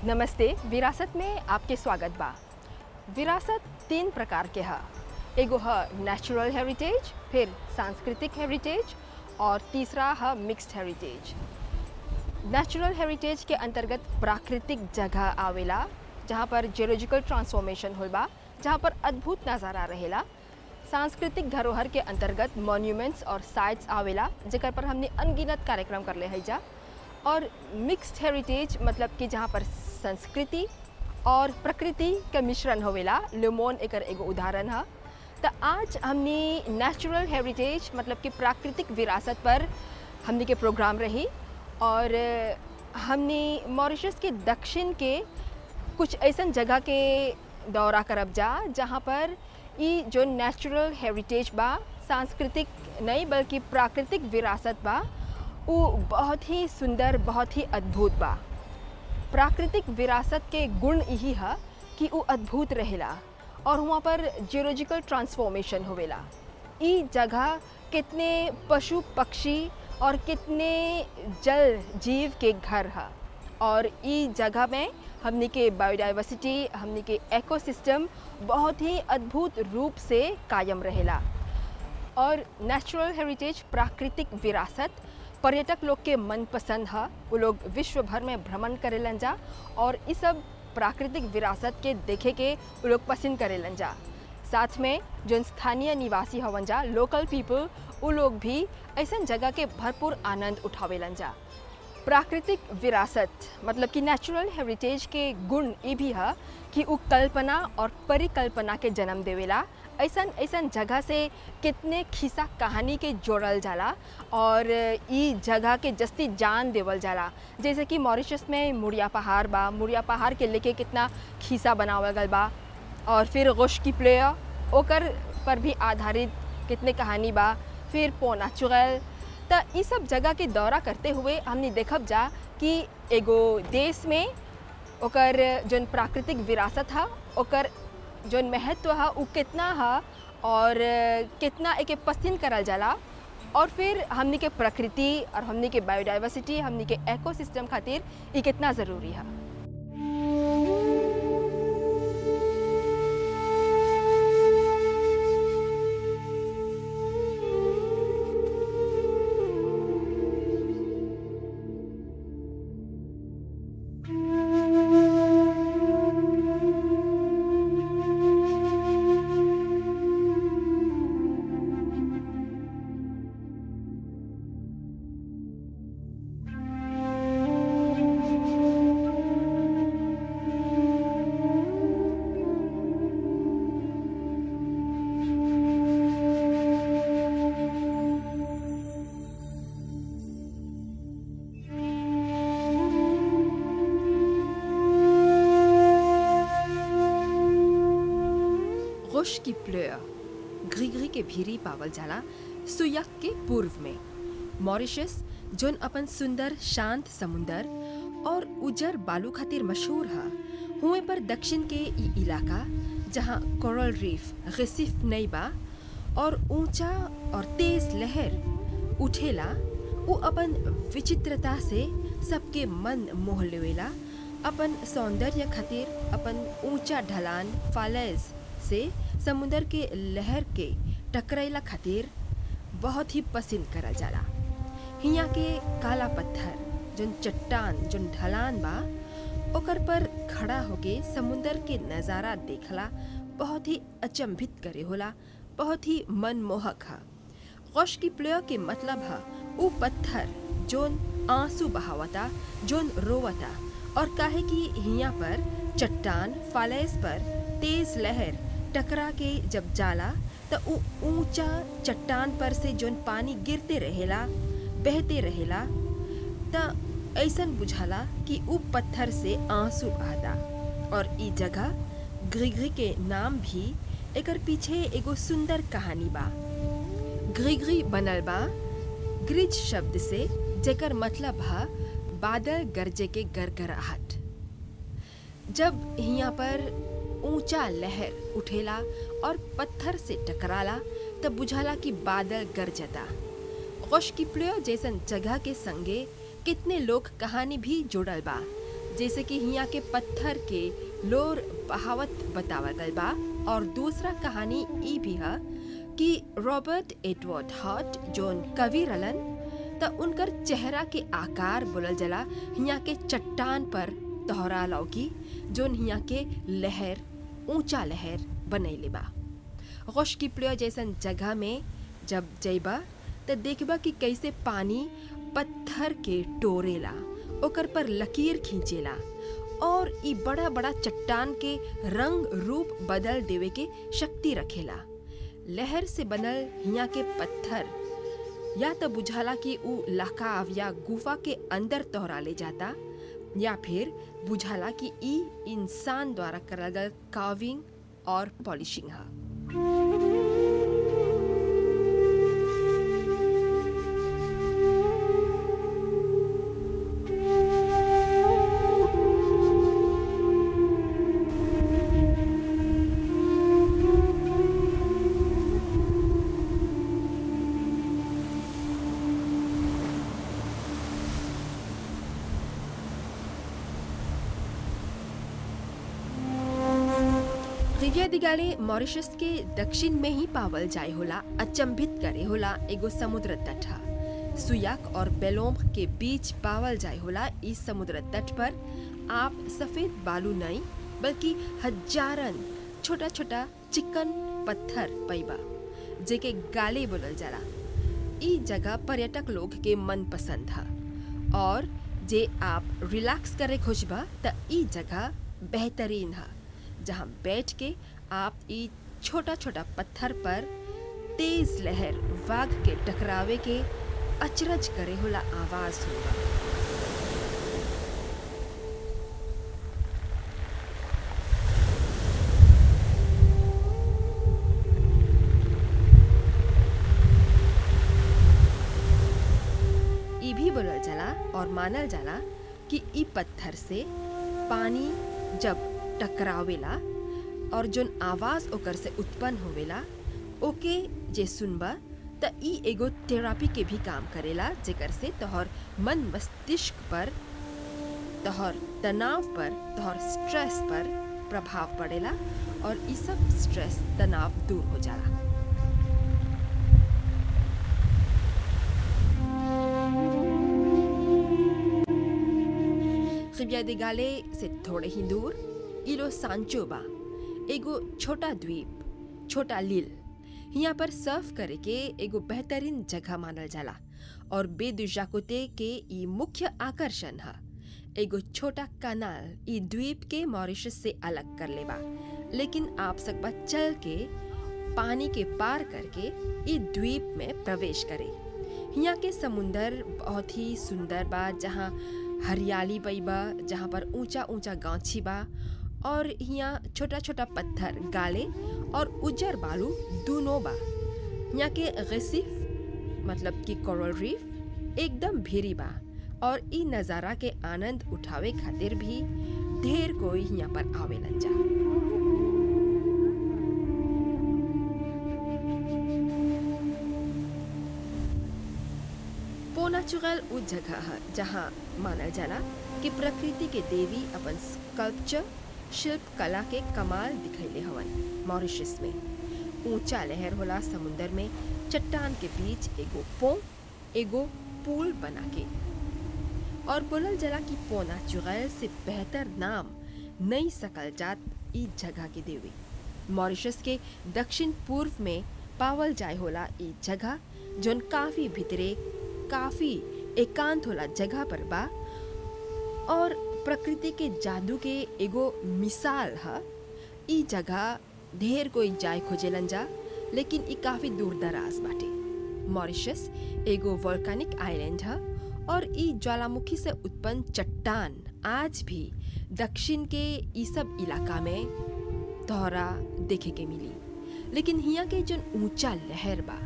नमस्ते। विरासत में आपके स्वागत बा। विरासत तीन प्रकार के हा। एगो है नेचुरल हेरिटेज, फिर सांस्कृतिक हेरिटेज और तीसरा है मिक्स्ड हेरिटेज। नेचुरल हेरिटेज के अंतर्गत प्राकृतिक जगह आवेला जहाँ पर जियोलॉजिकल ट्रांसफॉर्मेशन होल बा, जहाँ पर अद्भुत नज़ारा रहेला। सांस्कृतिक धरोहर के अंतर्गत मॉन्यूमेंट्स और साइट्स आवेला जेकर पर हमने अनगिनत कार्यक्रम कर ले है जा। और मिक्स्ड हेरिटेज मतलब कि जहाँ पर संस्कृति और प्रकृति का मिश्रण होवेला। लेमोन एकर एगो उदाहरण है। तो आज हमने नेचुरल हेरिटेज मतलब कि प्राकृतिक विरासत पर हमने के प्रोग्राम रही और हमने मॉरिशस के दक्षिण के कुछ ऐसा जगह के दौरा करब जा जहाँ पर ये जो नेचुरल हेरिटेज बा, सांस्कृतिक नहीं बल्कि प्राकृतिक विरासत बा, वो बहुत ही सुंदर, बहुत ही अद्भुत बा। प्राकृतिक विरासत के गुण यही है कि वो अद्भुत रहेला और वहाँ पर जियोलॉजिकल ट्रांसफॉर्मेशन होवेला। ये जगह कितने पशु पक्षी और कितने जल जीव के घर है और ये जगह में हमने के बायोडाइवर्सिटी, हमने के इकोसिस्टम बहुत ही अद्भुत रूप से कायम रहेला। और नेचुरल हेरिटेज प्राकृतिक विरासत पर्यटक लोग के मनपसंद है। वो लोग विश्व भर में भ्रमण करेलन जा और इस सब प्राकृतिक विरासत के देखे के वो लोग पसंद करेलन जा। साथ में जो स्थानीय निवासी हवन जा, लोकल पीपल, वो लोग भी ऐसा जगह के भरपूर आनंद उठावेलन जा। प्राकृतिक विरासत मतलब कि नेचुरल हेरिटेज के गुण ये भी है कि वो कल्पना और परिकल्पना के जन्म देवेला। ऐसा जगह से कितने खिस्सा कहानी के जोड़ल जाला और ये जगह के जस्ती जान देवल जाला। जैसे कि मॉरिशस में मुड़िया पहाड़ बा, मुड़िया पहाड़ के लेके कितना खिस्सा बनावल गल बा। और फिर गोश की प्लेयर ओकर पर भी आधारित कितने कहानी बा। फिर पोना चुगल। तो ये सब जगह के दौरा करते हुए हमने देखब जा कि एगो देश में ओकर जोन प्राकृतिक विरासत है, ओकर जोन महत्व है वो कितना है और कितना एके पसंद करल जाला। और फिर हमने के प्रकृति और हमने के बायोडाइवर्सिटी, हमने के इकोसिस्टम खातिर ये कितना ज़रूरी है। गोश की प्लेयर ग्रीगरी के भीरी पावल जाला सुयक के पूर्व में। मॉरिशस जोन अपन सुंदर शांत समुंदर और उजर बालू खातिर मशहूर है, हुए पर दक्षिण के ई इलाका जहाँ कोरल रीफ रेसिफ नहीं बा और ऊंचा और तेज लहर उठेला, वो अपन विचित्रता से सबके मन मोह लेवेला। अपन सौंदर्य खातिर अपन ऊंचा ढलान फालेज से समुंदर के लहर के टकराइला खातिर बहुत ही पसंद करल जाला। हिया के काला पत्थर जोन चट्टान जोन ढलान बा, ओकर पर खड़ा होके समुंदर के नज़ारा देखला बहुत ही अचंभित करे होला, बहुत ही मनमोहक है। गोश की प्लेयर के मतलब है वो पत्थर जोन आंसू बहावता, जोन रोवता। और काहे कि हिया पर चट्टान फालेस पर तेज लहर टकरा के जब जाला तो ऊंचा चट्टान पर से जोन पानी गिरते रहेला, बहते रहेला, तो ऐसन बुझाला कि उ पत्थर से आंसू बहता। और ई जगह ग्रीगरी के नाम भी एकर पीछे एगो सुंदर कहानी बा। ग्रीगरी बनल बा ग्रिज शब्द से, जेकर मतलब है बादल गरजे के गरगराहट। जब हिया पर ऊंचा लहर उठेला और पत्थर से टकराला तब बुझाला कि बादल गरजता। गोश की प्लेयर जैसन जगह के संगे कितने लोग कहानी भी जोड़ल बा। जैसे कि हिया के पत्थर के लोर बहावत बतावल गल बा। और दूसरा कहानी ई भी है कि रॉबर्ट एडवर्ड हॉट जोन कवि रलन त उनकर चेहरा के आकार बोलल जला हिया के चट्टान पर तोहरा लौकी जोन हिया के लहर ऊंचा लहर बनैले बा। गौश की प्रिय जैसन जगह में जब जइबा त देखबा कि कैसे पानी पत्थर के टोरेला, ओकर पर लकीर खींचेला और ई बड़ा बड़ा चट्टान के रंग रूप बदल देवे के शक्ति रखेला। लहर से बनल हिया के पत्थर या तो बुझाला कि ऊ लकाव या गुफा के अंदर तोहरा ले जाता, या फिर बुझाला कि ई इंसान द्वारा करल गल कार्विंग और पॉलिशिंग है। रिविया दी गाले मॉरिशस के दक्षिण में ही पावल जाए होला अचंभित करे होला एगो समुद्र तट है। सुयाक और बेलोम के बीच पावल जाए होला इस समुद्र तट पर आप सफेद बालू नहीं बल्कि हजारन छोटा छोटा चिकन पत्थर पैबा जेके गाले बोलल जाला। ई जगह पर्यटक लोग के मन पसंद है और जे आप रिलैक्स करे खोजबा त ई जगह बेहतरीन है, जहाँ बैठ के आप ई छोटा छोटा पत्थर पर तेज लहर वाग के टकरावे के अचरज करे होला आवाज होगा। ई भी बोलल जाला और मानल जाला कि ई पत्थर से पानी जब टकरावेला और जोन आवाज ओकर से उत्पन्न होवेला ओके जे सुनबा त ई एगो थेरापी के भी काम करेला, जेकर से तोहर मन मस्तिष्क पर, तोहर तनाव पर, तोहर स्ट्रेस पर प्रभाव पड़ेला और ई सब स्ट्रेस तनाव दूर हो जाला। रिविया दी गाले से थोड़े ही दूर इलो सांचो बा, एगो छोटा द्वीप, छोटा लील। यहाँ पर सर्फ करे के एगो बेहतरीन जगह मानल जाला और बे दु जाकोते के ई मुख्य आकर्षण है। एगो छोटा कनाल ई द्वीप के मॉरिशस से अलग कर लेबा, लेकिन आप सकबा चल के पानी के पार करके ई द्वीप में प्रवेश करे। यहाँ के समुंदर बहुत ही सुंदर बा, जहाँ हरियाली पैबा, जहाँ पर ऊंचा ऊंचा गाछी बा और यहाँ छोटा छोटा पत्थर गाले और उजर बालू दोनों बा। यहाँ के रेसिफ मतलब कि कोरल रीफ एकदम भेरी बा और ई नज़ारा के आनंद उठावे खातिर भी ढेर कोई यहाँ पर आवेलन जा। पो नेचुरल उ जगह है जहाँ मानल जाला कि प्रकृति के देवी अपन स्कल्पचर शिल्प कला के कमाल दिखैले हवन। मॉरिशस में ऊंचा लहर होला समुंदर में, चट्टान के बीच एगो पुल बना के, और बोलल जला कि पो नेचुरल से बेहतर नाम नहीं सकल जात ई जगह के देवी। मॉरिशस के दक्षिण पूर्व में पावल जाए होला ई जगह जोन काफी भितरे काफी एकांत होला जगह पर बा और प्रकृति के जादू के एगो मिसाल है। ई जगह ढेर कोई जाए खोजेलन जा, लेकिन ई काफी दूर दराज बाटे। मॉरिशस एगो वोल्केनिक आइलैंड है और ई ज्वालामुखी से उत्पन्न चट्टान आज भी दक्षिण के ई सब इलाका में तोहरा देखे के मिली। लेकिन हिया के जो ऊंचा लहर बा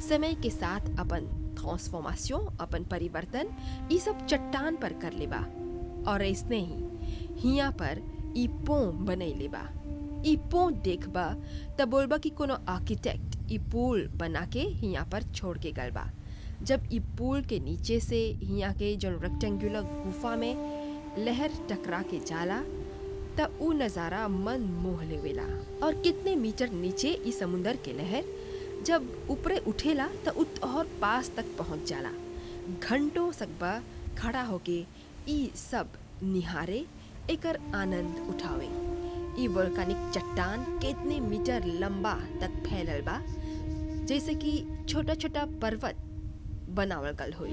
समय के साथ अपन ट्रांसफॉर्मेशन, अपन परिवर्तन ई सब चट्टान पर कर लेबा और ऐसने ही हिया पर ई पों बनैले बा। ई पों देखबा तब बोलबा कि कोनो आर्किटेक्ट ई पुल बना के हिया पर छोड़ के गल बा। जब ई पुल के नीचे से हिया के जो रेक्टेंगुलर गुफा में लहर टकरा के जाला त ऊ नज़ारा मन मोह लेवेला। और कितने मीटर नीचे ई समुंदर के लहर जब ऊपरे उठेला त उ और पास तक पहुंच जाला। घंटों सकबा खड़ा होके ई सब निहारे, एकर आनंद उठावे। ई वोल्कानिक चट्टान कितने मीटर लंबा तक फैलल बा, जैसे कि छोटा छोटा पर्वत बनावल गल होई।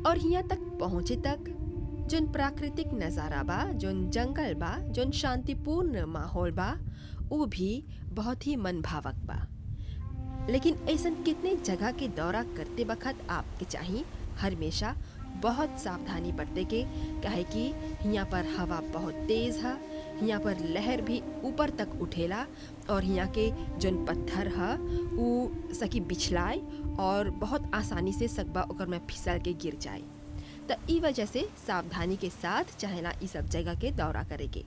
और यहाँ तक पहुँचे तक जोन प्राकृतिक नज़ारा बा, जोन जंगल बा, जोन शांतिपूर्ण माहौल बा, वो भी बहुत ही मन भावक बा। लेकिन ऐसन कितने जगह के दौरा करते वक्त आपके चाहिए हमेशा बहुत सावधानी बरते के, काहे कि यहाँ पर हवा बहुत तेज है, यहाँ पर लहर भी ऊपर तक उठेला और यहाँ के जोन पत्थर है वो सकी बिछलाए और बहुत आसानी से सकबा ओकर में फिसल के गिर जाए। तो ई वजह से सावधानी के साथ चाहेला ई सब जगह के दौरा करे के।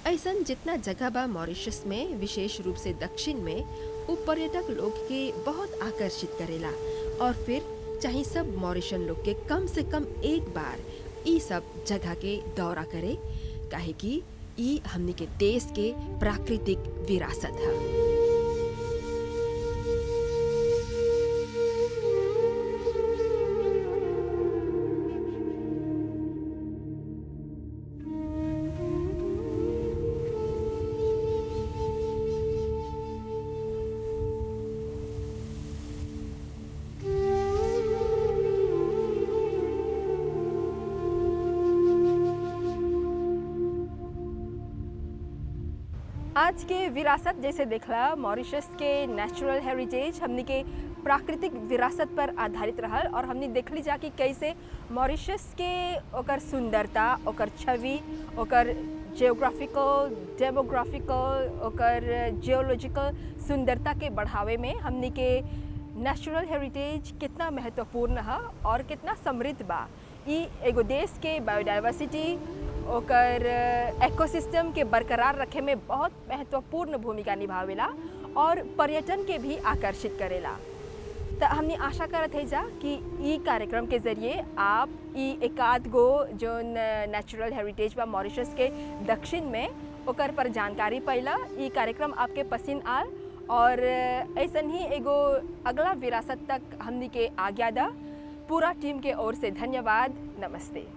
ऐसन जितना जगह बा मॉरिशस में, विशेष रूप से दक्षिण में, वो पर्यटक लोग के बहुत आकर्षित करेला। और फिर चाहे सब मॉरिशन लोग के कम से कम एक बार ई सब जगह के दौरा करे, काहे कि ई हमनी के देश के प्राकृतिक विरासत है। आज के विरासत जैसे देखला, मॉरिशस के नेचुरल हेरिटेज हमनी के प्राकृतिक विरासत पर आधारित रहल। और हमने देखली जा कि कैसे मॉरिशस के ओकर सुंदरता, ओकर छवि, ओकर जियोग्राफिकल, डेमोग्राफिकल, ओकर जियोलॉजिकल सुंदरता के बढ़ावे में हमनी के नेचुरल हेरिटेज कितना महत्वपूर्ण है और कितना समृद्ध बा। ई एगो देश के बायोडाइवर्सिटी, ओकर इकोसिस्टम के बरकरार रखे में बहुत महत्वपूर्ण भूमिका निभावेला और पर्यटन के भी आकर्षित करेला। तो हमने आशा करत है जा कि ई कार्यक्रम के जरिए आप ई एकाध गो जो नेचुरल हेरिटेज बा मॉरिशस के दक्षिण में, ओकर पर जानकारी पैला। ई कार्यक्रम आपके पसंद आल और ऐसन ही एगो अगला विरासत तक हमनी के आज्ञा दा। पूरा टीम के ओर से धन्यवाद। नमस्ते।